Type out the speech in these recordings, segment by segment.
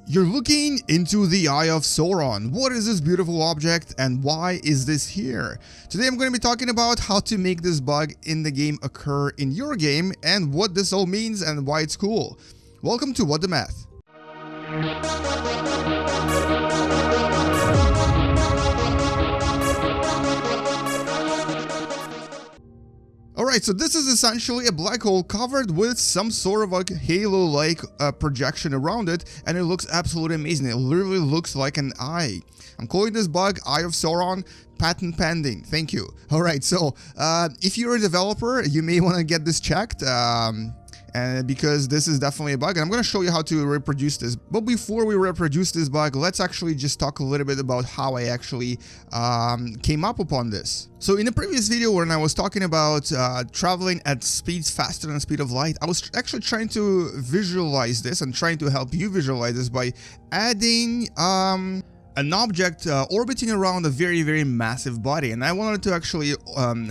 You're looking into the Eye of Sauron. What is this beautiful object and why is this here? Today I'm going to be talking about how to make this bug in the game occur in your game and what this all means and why it's cool. Welcome to What the Math. Alright, so this is essentially a black hole covered with some sort of like halo-like projection around it, and it looks absolutely amazing. It literally looks like an eye. I'm calling this bug Eye of Sauron, patent pending. Thank you. Alright, so if you're a developer, you may want to get this checked. Because this is definitely a bug, and I'm going to show you how to reproduce this. But before we reproduce this bug, let's actually just talk a little bit about how I actually came up upon this. So in the previous video when I was talking about traveling at speeds faster than the speed of light, I was actually trying to visualize this and trying to help you visualize this by adding an object orbiting around a very massive body, and I wanted to actually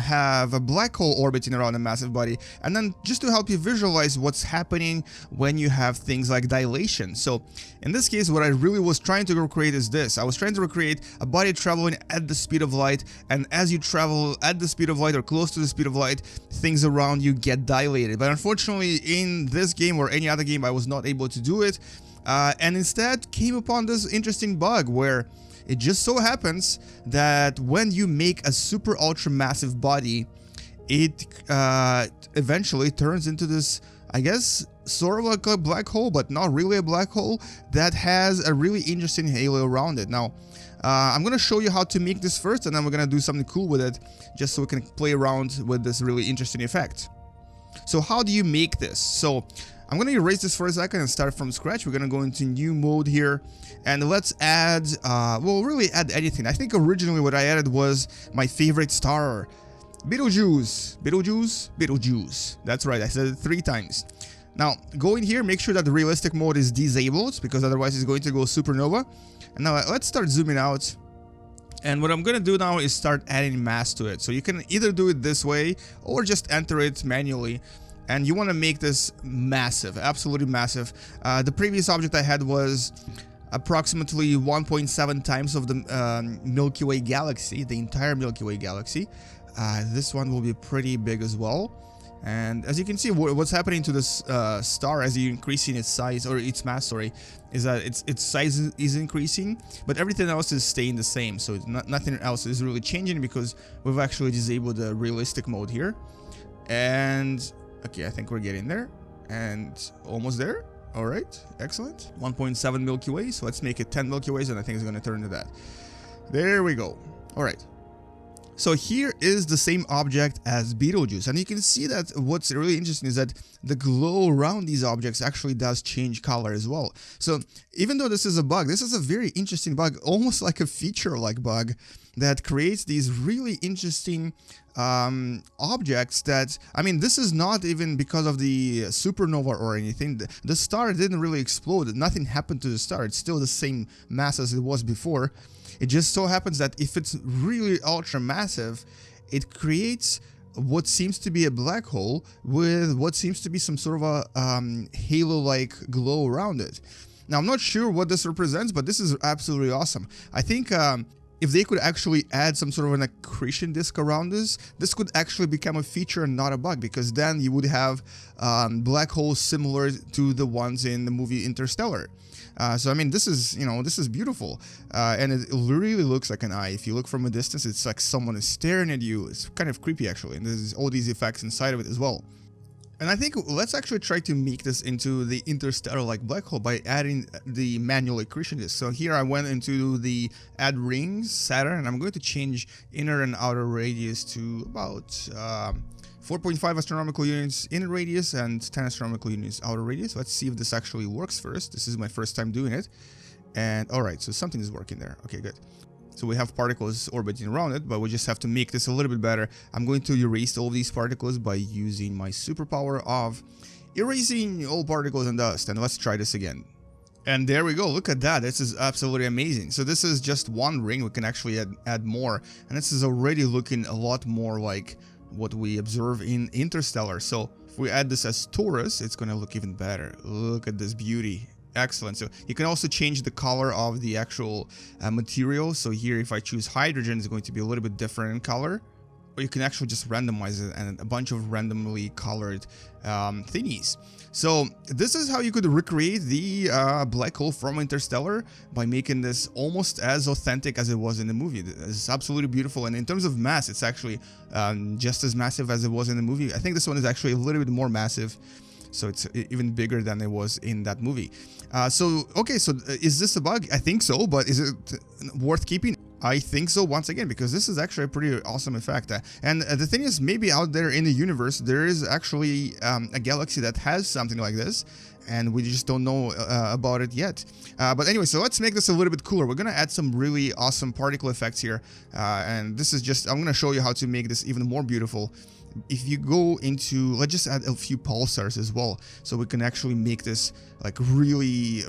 have a black hole orbiting around a massive body, and then just to help you visualize what's happening when you have things like dilation. So in this case, what I really was trying to recreate is this. I was trying to recreate a body traveling at the speed of light, and as you travel at the speed of light or close to the speed of light, things around you get dilated. But unfortunately in this game or any other game I was not able to do it. And instead came upon this interesting bug where it just so happens that when you make a super ultra massive body, it eventually turns into this, I guess, sort of like a black hole, but not really a black hole, that has a really interesting halo around it. Now, I'm going to show you how to make this first, and then we're going to do something cool with it, just so we can play around with this really interesting effect. So how do you make this? So I'm going to erase this for a second and start from scratch. We're going to go into new mode here, and let's add, well, really add anything. I think originally what I added was my favorite star, Betelgeuse. Betelgeuse. That's right, I said it 3 times. Now, go in here, make sure that the realistic mode is disabled, because otherwise it's going to go supernova. And now let's start zooming out. And what I'm going to do now is start adding mass to it. So you can either do it this way or just enter it manually. And you want to make this massive, absolutely massive. The previous object I had was approximately 1.7 times of the Milky Way galaxy, the entire Milky Way galaxy. This one will be pretty big as well. And as you can see, what's happening to this star as you're increasing its size, or its mass, sorry, is that its size is increasing, but everything else is staying the same. So nothing else is really changing because we've actually disabled the realistic mode here. And okay, I think we're getting there, and almost there. All right, excellent. 1.7 Milky Ways. So let's make it 10 Milky Ways, and I think it's going to turn into that. There we go. All right. So here is the same object as Betelgeuse, and you can see that what's really interesting is that the glow around these objects actually does change color as well. So even though this is a bug, this is a very interesting bug, almost like a feature-like bug that creates these really interesting objects that, I mean, this is not even because of the supernova or anything. The star didn't really explode. Nothing happened to the star. It's still the same mass as it was before. It just so happens that if it's really ultra massive, it creates what seems to be a black hole with what seems to be some sort of a halo-like glow around it. Now, I'm not sure what this represents, but this is absolutely awesome. I think if they could actually add some sort of an accretion disk around this could actually become a feature and not a bug, because then you would have black holes similar to the ones in the movie Interstellar. So I mean, this is, you know, this is beautiful, and it really looks like an eye. If you look from a distance, it's like someone is staring at you. It's kind of creepy, actually, and there's all these effects inside of it as well. And I think let's actually try to make this into the interstellar-like black hole by adding the manual accretion disk. So here I went into the add rings, Saturn, and I'm going to change inner and outer radius to about 4.5 astronomical units inner radius and 10 astronomical units outer radius. Let's see if this actually works first. This is my first time doing it. And alright, so something is working there. Okay, good. So we have particles orbiting around it, but we just have to make this a little bit better. I'm going to erase all these particles by using my superpower of erasing all particles and dust. And let's try this again. And there we go. Look at that. This is absolutely amazing. So this is just one ring. We can actually add more. And this is already looking a lot more like what we observe in Interstellar. So if we add this as Taurus, it's going to look even better. Look at this beauty. Excellent. So you can also change the color of the actual material. So here, if I choose hydrogen, it's going to be a little bit different in color. Or you can actually just randomize it and a bunch of randomly colored thingies. So this is how you could recreate the black hole from Interstellar by making this almost as authentic as it was in the movie. It's absolutely beautiful, and in terms of mass, it's actually just as massive as it was in the movie. I think this one is actually a little bit more massive, so it's even bigger than it was in that movie. Okay, so is this a bug? I think so, but is it worth keeping? I think so, once again, because this is actually a pretty awesome effect. And the thing is, maybe out there in the universe, there is actually a galaxy that has something like this, and we just don't know about it yet. But anyway, so let's make this a little bit cooler. We're going to add some really awesome particle effects here. And this is just, I'm going to show you how to make this even more beautiful. If you go into, let's just add a few pulsars as well, so we can actually make this like really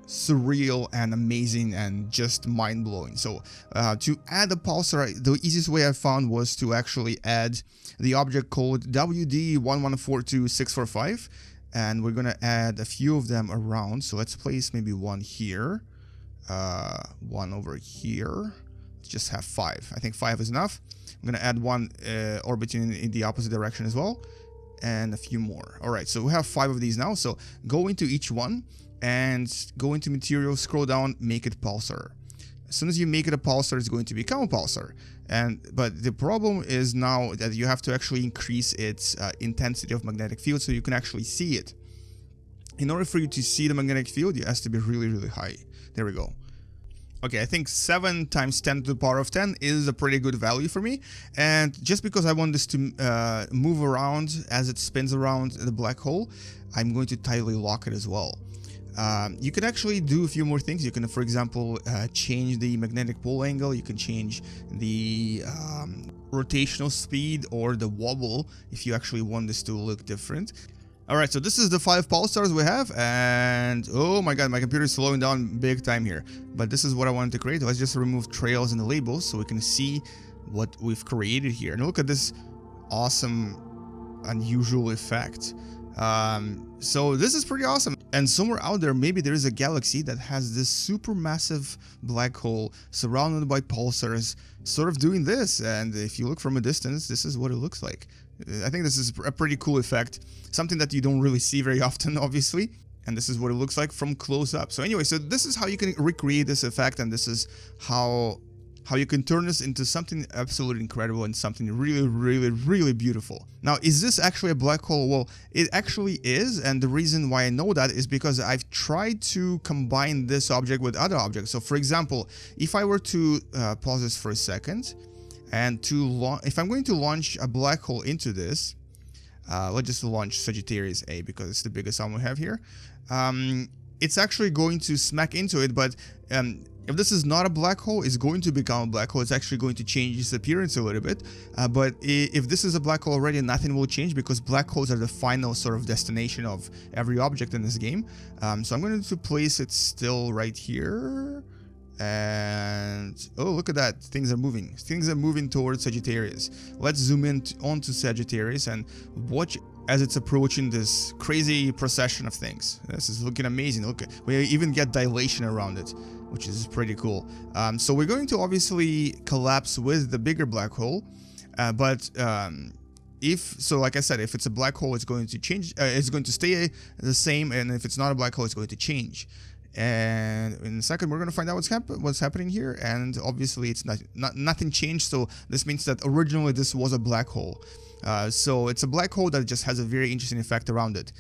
surreal and amazing and just mind-blowing. So to add a pulsar, the easiest way I found was to actually add the object code WD1142645, and we're gonna add a few of them around. So let's place maybe one here, one over here. Let's just have 5. I think 5 is enough. I'm gonna add one orbiting in the opposite direction as well, and a few more. All right, so we have 5 of these now. So go into each one and go into material, scroll down, make it pulsar. As soon as you make it a pulsar, it's going to become a pulsar. But the problem is now that you have to actually increase its intensity of magnetic field so you can actually see it. In order for you to see the magnetic field, it has to be really high. There we go. Okay, I think 7 times 10 to the power of 10 is a pretty good value for me. And just because I want this to move around as it spins around the black hole, I'm going to tightly lock it as well. You can actually do a few more things. You can, for example, change the magnetic pole angle. You can change the rotational speed or the wobble if you actually want this to look different. Alright, so this is the 5 pulsars we have, and oh my god, my computer is slowing down big time here. But this is what I wanted to create. Let's just remove trails and the labels so we can see what we've created here. And look at this awesome, unusual effect. So this is pretty awesome. And somewhere out there, maybe there is a galaxy that has this super massive black hole surrounded by pulsars sort of doing this. And if you look from a distance, this is what it looks like. I think this is a pretty cool effect, something that you don't really see very often, obviously. And this is what it looks like from close up. So anyway, so this is how you can recreate this effect, and this is how you can turn this into something absolutely incredible and something really beautiful. Now, is this actually a black hole? Well, it actually is, and the reason why I know that is because I've tried to combine this object with other objects. So for example, if I were to pause this for a second, and if I'm going to launch a black hole into this, let's just launch Sagittarius A because it's the biggest one we have here. It's actually going to smack into it, but if this is not a black hole, it's going to become a black hole. It's actually going to change its appearance a little bit. But if this is a black hole already, nothing will change because black holes are the final sort of destination of every object in this game. So I'm going to place it still right here. And oh, look at that, things are moving towards Sagittarius. Let's zoom in onto Sagittarius and watch as it's approaching this crazy procession of things. This is looking amazing. Look, we even get dilation around it, which is pretty cool. So we're going to obviously collapse with the bigger black hole, but like I said, if it's a black hole, it's going to change, it's going to stay the same, and if it's not a black hole, it's going to change. And in a second, we're going to find out what's happening here. And obviously, it's nothing changed. So this means that originally this was a black hole. So it's a black hole that just has a very interesting effect around it.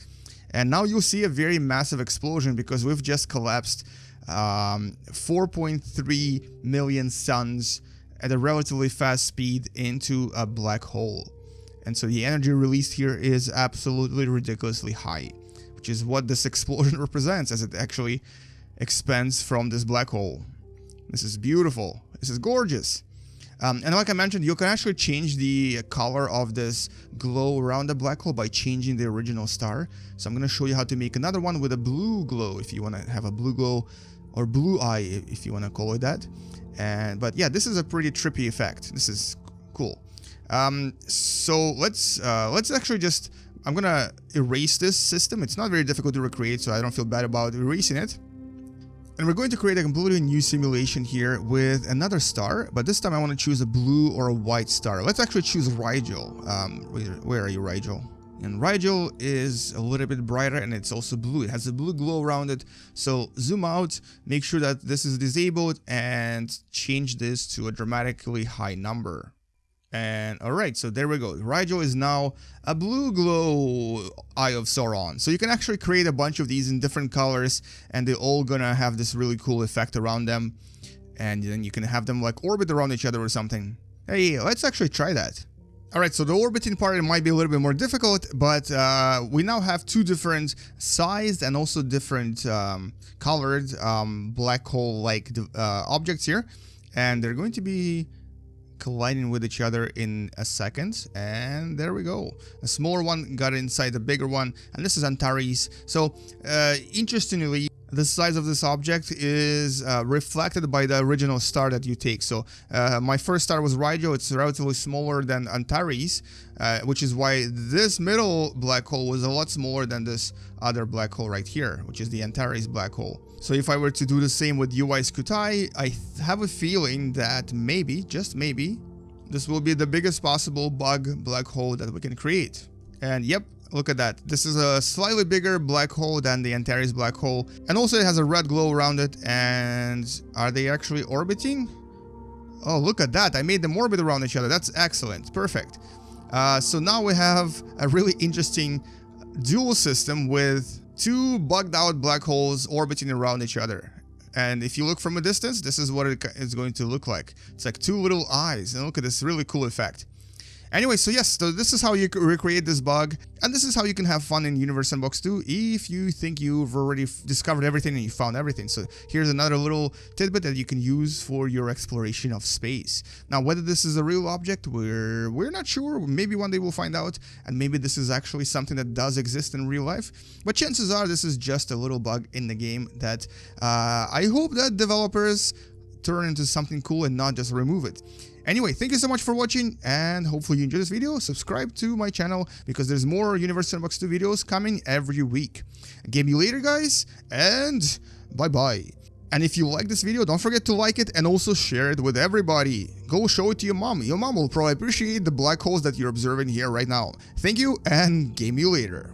And now you'll see a very massive explosion because we've just collapsed 4.3 million suns at a relatively fast speed into a black hole. And so the energy released here is absolutely ridiculously high, which is what this explosion represents as it actually expands from this black hole. This is beautiful. This is gorgeous. And like I mentioned, you can actually change the color of this glow around the black hole by changing the original star. So I'm going to show you how to make another one with a blue glow if you want to have a blue glow, or blue eye if you want to call it that. But yeah, this is a pretty trippy effect. This is cool. So let's actually just I'm gonna erase this system. It's not very difficult to recreate, so I don't feel bad about erasing it. And we're going to create a completely new simulation here with another star, but this time I want to choose a blue or a white star. Let's actually choose Rigel. Where are you, Rigel? And Rigel is a little bit brighter, and it's also blue. It has a blue glow around it. So zoom out, make sure that this is disabled, and change this to a dramatically high number. And alright, so there we go. Rigel is now a blue glow Eye of Sauron. So you can actually create a bunch of these in different colors, and they're all gonna have this really cool effect around them. And then you can have them like orbit around each other or something. Hey, let's actually try that. Alright, so the orbiting part might be a little bit more difficult, but we now have two different sized and also different colored black hole-like objects here. And they're going to be colliding with each other in a second, and there we go. A smaller one got inside the bigger one, and this is Antares. So interestingly, the size of this object is reflected by the original star that you take. So my first star was Rigel. It's relatively smaller than Antares, which is why this middle black hole was a lot smaller than this other black hole right here, which is the Antares black hole. So if I were to do the same with UI Scuti, I have a feeling that maybe, just maybe, this will be the biggest possible bug black hole that we can create. And yep, look at that. This is a slightly bigger black hole than the Antares black hole. And also it has a red glow around it. And are they actually orbiting? Oh, look at that. I made them orbit around each other. That's excellent. Perfect. So now we have a really interesting dual system with two bugged out black holes orbiting around each other. And if you look from a distance, this is what it is going to look like. It's like two little eyes, and look at this really cool effect. Anyway, so yes, so this is how you recreate this bug, and this is how you can have fun in Universe Sandbox 2 if you think you've already discovered everything and you found everything. So here's another little tidbit that you can use for your exploration of space. Now, whether this is a real object, we're not sure. Maybe one day we'll find out, and maybe this is actually something that does exist in real life. But chances are this is just a little bug in the game that I hope that developers turn into something cool and not just remove it. Anyway, thank you so much for watching, and hopefully you enjoyed this video. Subscribe to my channel because there's more Universe Sandbox 2 videos coming every week. Game you later, guys, and bye-bye. And if you like this video, don't forget to like it and also share it with everybody. Go show it to your mom. Your mom will probably appreciate the black holes that you're observing here right now. Thank you, and game you later.